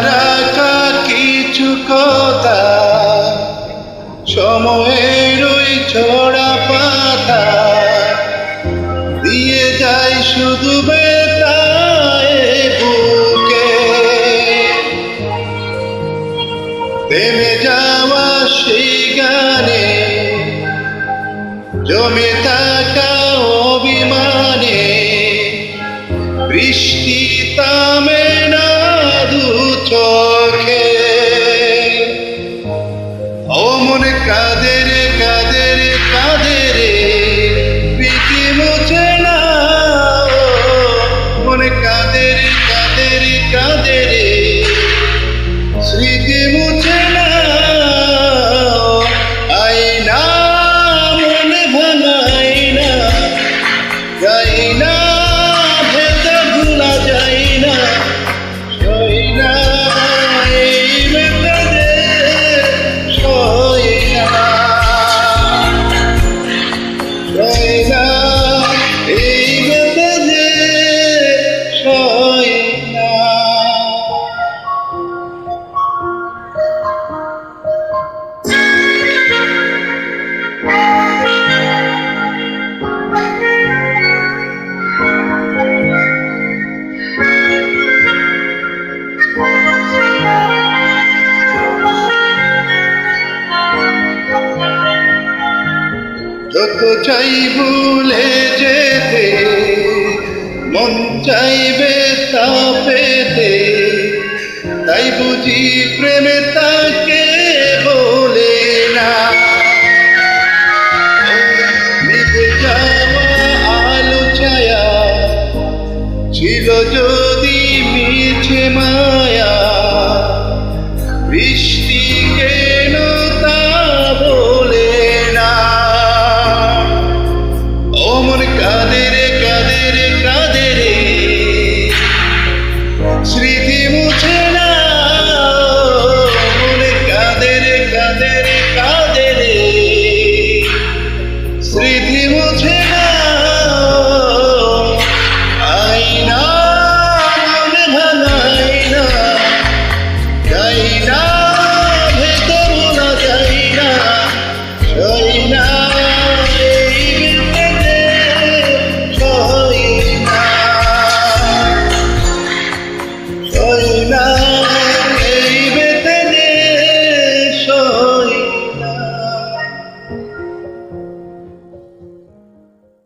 রাখা কিছু কথা সময়ের ওই ছোড়া পাতা দিয়ে যায় শুধু বেতায় বুকে থেমে যাওয়া সেই গানে জমে থাকা অভিমানে বৃষ্টি থামে না দু চোখে ও মনে কাঁদের কাঁদের কাঁদের প্রীতি মুছে না মনে কাঁদের কাঁদের কাঁদের স্মৃতি মুছে না আইনা মনে ভাঙাই না যাই না ভেতর ভুলা যাই না সই না এই বেদনে সই না সই না এই বেদনে সই না। যত চাই ভুলে যেতে মন চাইবে তা পেতে তাই বুঝি প্রেমে তাকে